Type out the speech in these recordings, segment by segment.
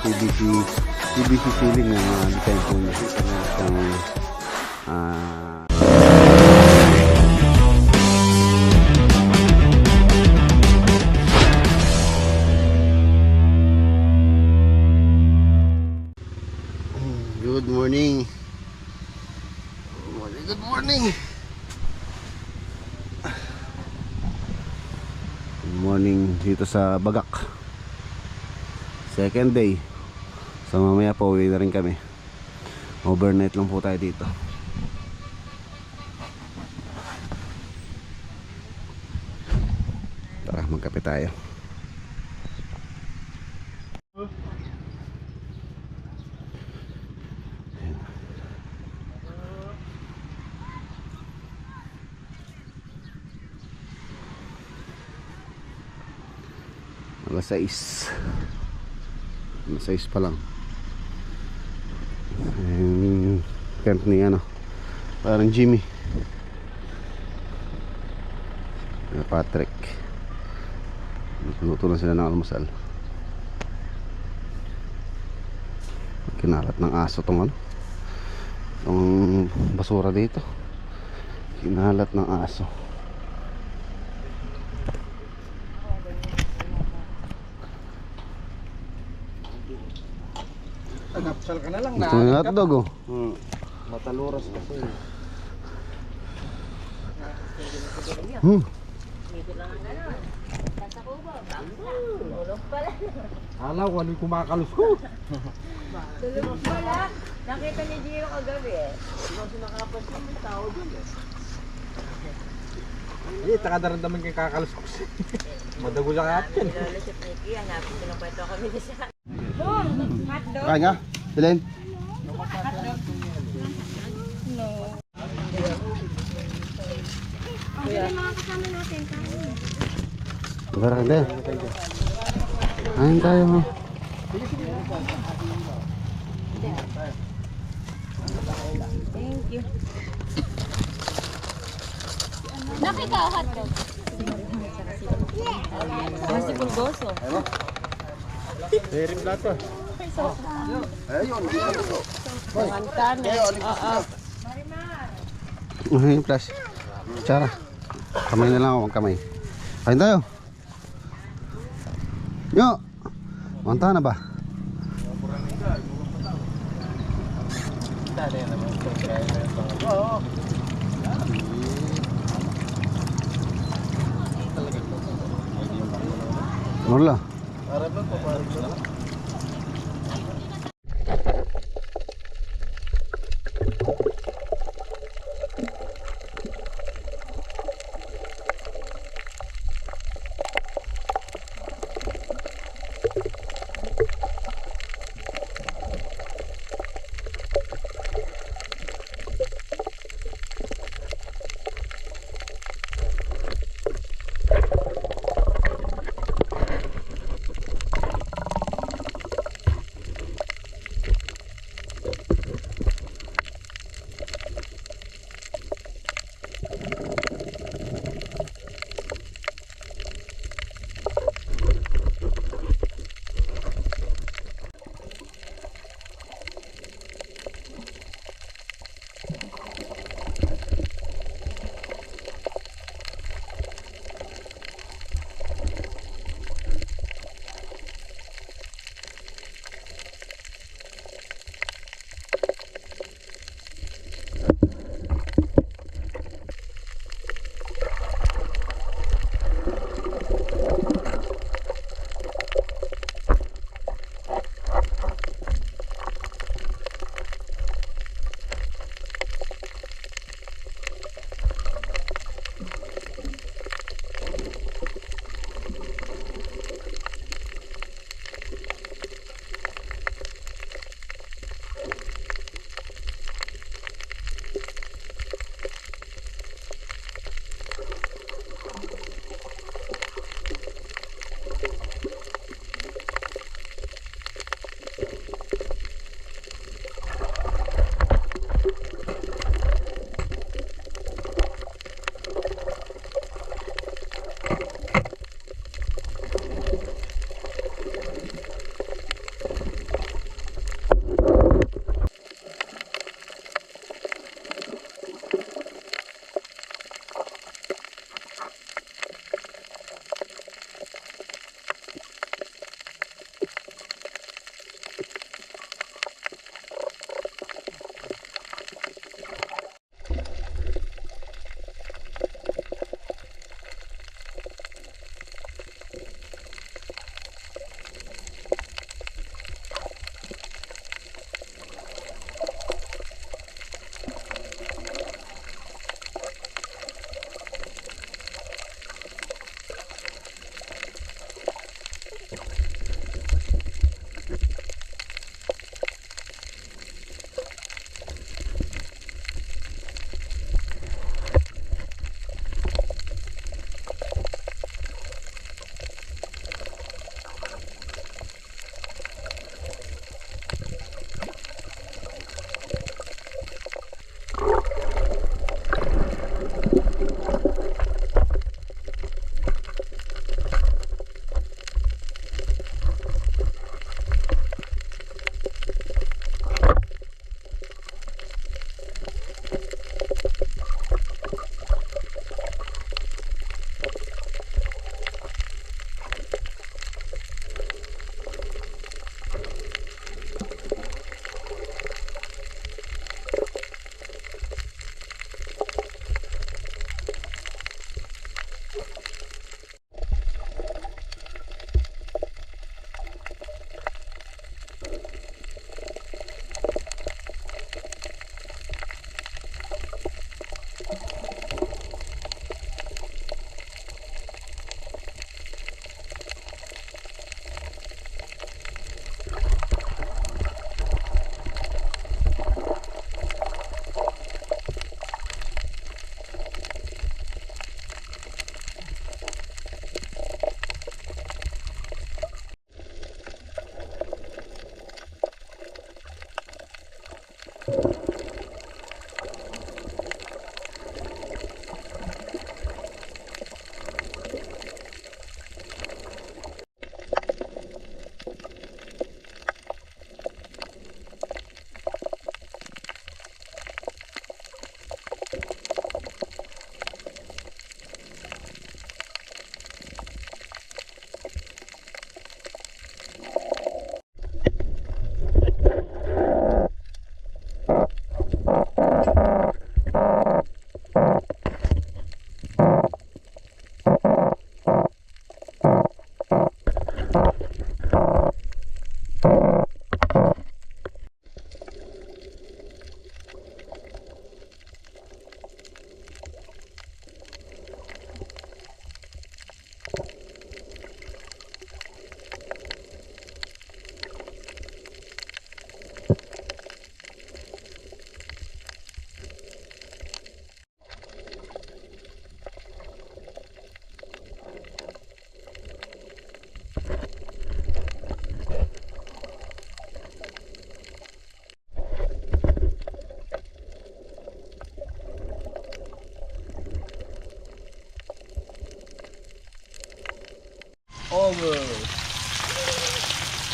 PVC ceiling na design po niya. Isang good morning. Good morning. Good morning dito sa Bagak. Second day. So mamaya po uwi na rin kami. Overnight lang po tayo dito. Tara, magkape tayo. Alas 6. Alas 6 pa lang. Tent ni parang Jimmy Patrick. Luto na sila ng almusal. Kinalat ng aso tong basura dito. Kinalat ng aso. Napsal ka na lang ito yung hotdog Mataluras kasi. Dito lang ang gano'n. Sa kubo, tulog pala. Alaw, ano yung kumakalus ko? Tulog pala. Nakita ni Gio kagabi eh. Kasi nakapansin yung tao dun eh. Hindi, takadaramdaman kang kakalus ko. Madagul lang at yan. Lolo si Nicky, hanapin ko ng kwento kami di sa... Boom! Hotdog! kaya nga, Dylan. Kuya. Mga kasama natin. Barang hindi. Ayun tayo mo. Thank you. Nakita ako hotdog. Mas si Pulgoso. Meron plato. Mantan. Oo. Ayun, flash. Tsara. Kamay na lang ako, magkamay. Kain tayo. Yo! Manta na ba? Wala.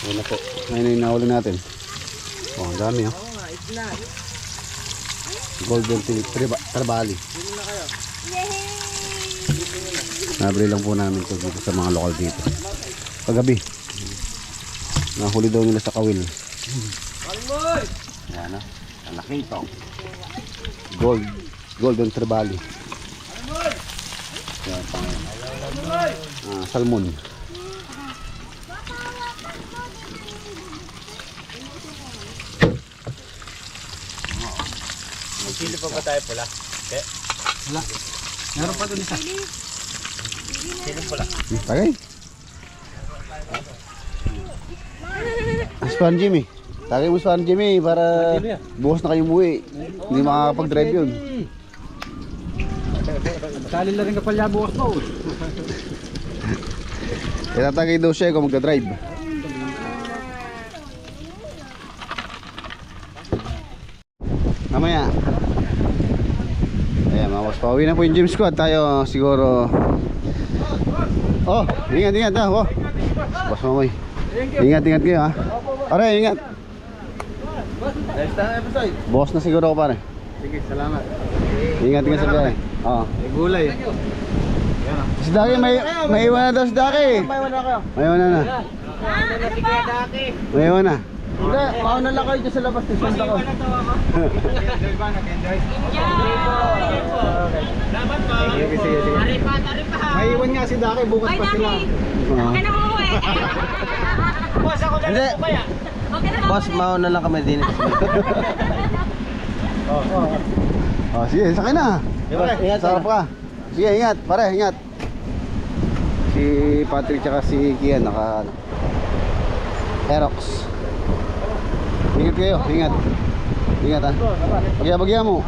Una po. Ngayon yung nahuli natin. Oh, ang dami oh. Oo nga, isla. Golden Trevally. Nabili lang po namin ito dito sa mga lokal dito. Paggabi. Nahuli daw nila sa kawil. Ayan o. Ang laki ito. Golden Trevally. Ayan, salmon. Sili pa ba tayo pula? Okay. Wala. Meron pa doon isa. Sili pula. Tagay. Span Jimmy. Tagay mo Span Jimmy para bukas na kayo umuwi. Hindi makakapag-drive yun. Sali na rin kapalya bukas mo. Itatagay daw siya kung magka-drive. Mamaya. Ayan mga boss, pauwi na po yung gym squad. Tayo siguro. Oh, ingat ha. Oh. Boss Mamoy. Ingat kayo ha. Pare, ingat. Next time episode. Boss na siguro ako pare. Sige, salamat. Ingat sa biyahe. Oo. May gulay. Si Daki, may iwan na daw si Daki. May wala kayo. May iwan na. May iwan na. Hindi, mauna lang kayo dyan sa labas. Tisanda ko. Enjoy ba? Nag-enjoy? Salamat po. Sige. May iwan nga si Daki. Bukas pa sila. Okay na mo eh. Boss, ako na lang po kaya. Okay na mo. Boss, mauna lang kami din. Oh, sige, sakay na. Ingat. Sarap ka. Sige, ingat. Pare, ingat. Si Patrick tsaka si Kian naka Aerox. Ingat kayo, ingat. Ingat ha. Bagya mo.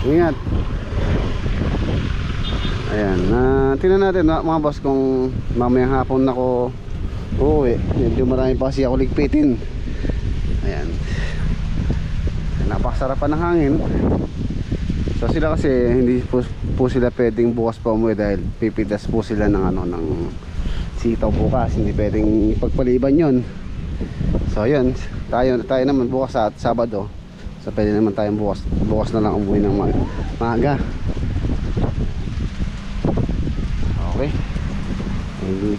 Ingat. Ayan, tingnan natin mga boss kung mamayang hapon ako uuwi. Medyo marami pa kasi ako ligpitin. Ayan. Napakasarapan ng hangin. So sila kasi hindi po sila pwedeng bukas pa umuwi dahil pipitas po sila ng ng sitaw bukas. Hindi pwedeng ipagpaliban yon. So yun, tayo naman bukas sa Sabado. So pwede naman tayong bukas na lang umuwi ng maaga. Okay.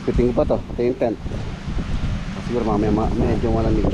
Ikutin ko pa to, pati yung tent. Siguro mamaya medyo malamig.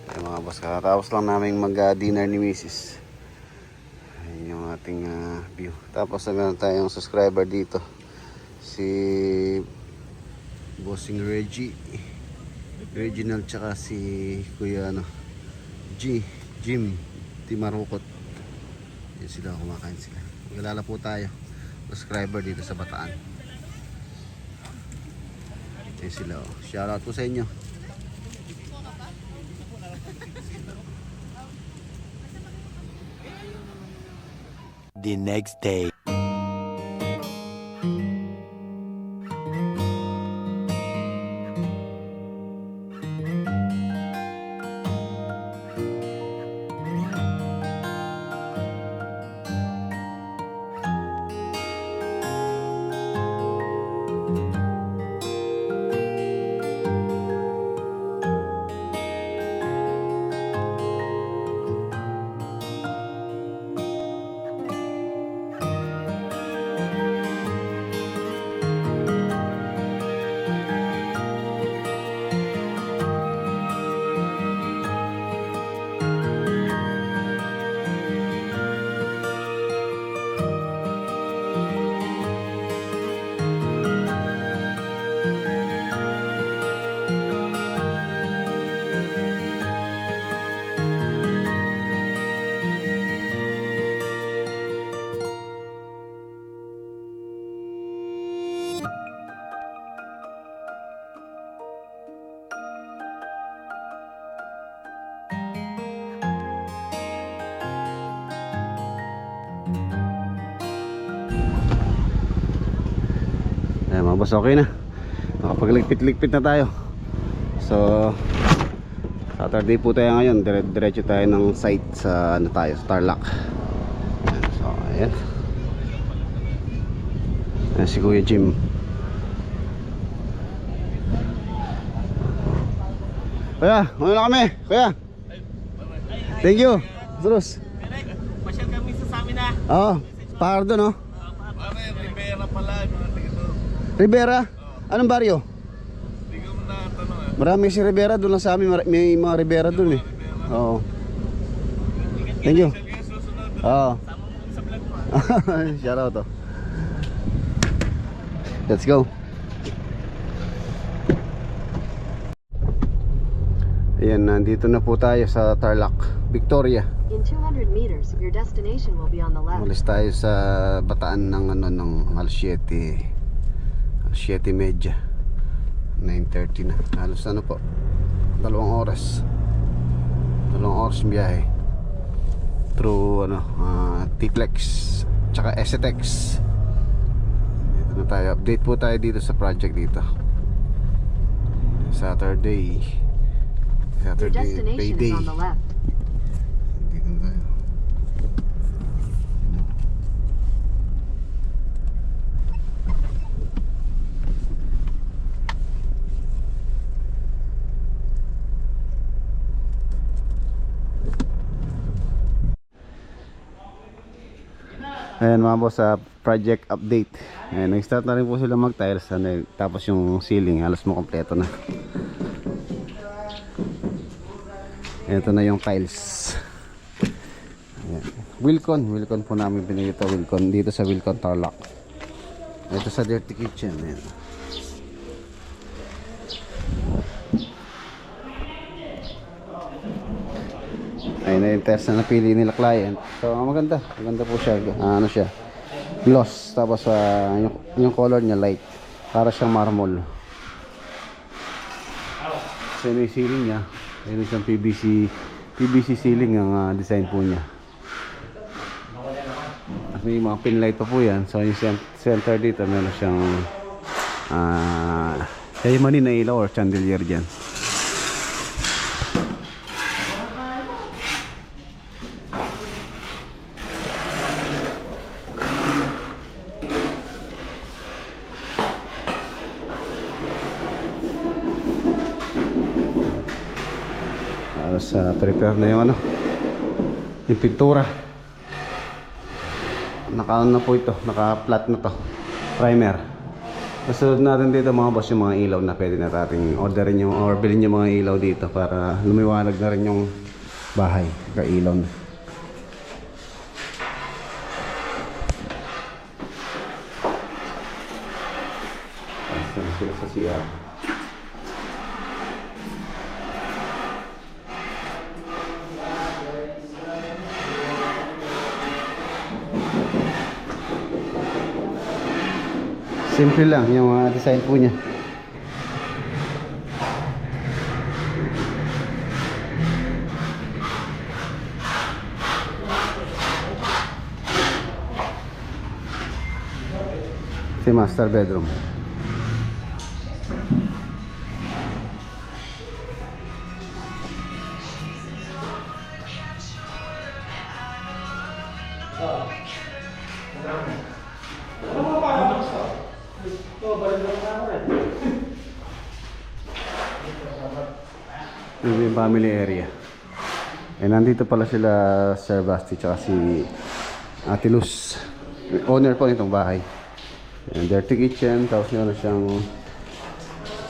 Ayan mga boss, kakatapos lang namin mag-dinner ni Mrs. Ayan yung ating view. Tapos nagano tayong subscriber dito. Si Bossing Reggie. Reginald tsaka si Kuya Jim Timarukot. Yan sila, kumakain sila. Maglalala po tayo. Subscriber dito sa Bataan. Yan sila. Oh. Shoutout po sa inyo. The next day. Ayan mga boss, okay na. Nakapagligpit-ligpit na tayo. So Saturday po tayo ngayon. Diretso tayo ng site sa ano tayo, sa Tarlac. Ayan, so ayan. Ayan si Kuya Jim. Kuya, ano na kami? Kuya, thank you. Terus Pasyal kami sa amin na. oo, Pardo no? Rivera pala, mga tigito. Rivera? Anong baryo? Hindi ko na tanong Marami si Rivera doon lang sa amin, may mga Rivera doon eh. Oo. Thank you. Oo. sa vlog mo. Shout out to. Let's go. Ayan, nandito na po tayo sa Tarlac, Victoria. In 200 meters, your destination will be on the left. Umalis tayo sa Bataan ng ano ng alas 7:30, 9:30 na. Halos ano po, 2 oras. 2 oras biyahe. Through ano, T-Flex tsaka STX. Dito na tayo. Update po tayo dito sa project dito. Saturday Your destination payday. is on the left. Dito na tayo. Ayan mga boss, sa project update. Ayan, nag-start na rin po sila mag-tiles. Tapos yung ceiling halos mo kompleto na. Ito na yung tiles. Ayan. Wilcon po namin pinili ito. Wilcon dito sa Wilcon Tarlac. Ito sa Dirty Kitchen. Ayan. Ayun na yung test na napili nila client. So maganda po siya. Ano siya, gloss. Tapos yung color niya light, para siyang marble. So yung ceiling niya, ayun siyang PVC ceiling ang design po niya. At may mga pin light pa po yan. So yung center dito meron siyang manin na ilaw or chandelier dyan. Prepare na yung yung pintura. Naka na po ito, naka flat na to, primer. Kasunod natin dito mga boss yung mga ilaw na pwede na natin orderin yung or bilhin yung mga ilaw dito para lumiwanag na rin yung bahay. Kailaw na. Asan sila sa CR? Simple lang yung mga design po niya. Si master bedroom. Ito yung family area. Nandito pala sila Sir Basti tsaka si Ate Luz, owner po nitong bahay. Dirty kitchen, tapos meron siyang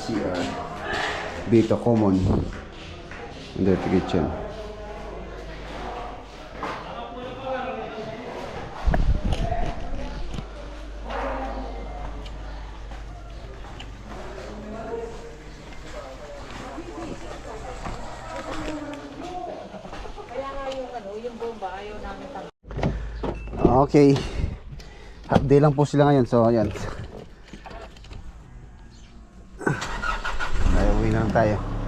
CR dito, common. Dirty kitchen. Okay. Half day lang po sila ngayon. So, ayan. Uwi na lang tayo.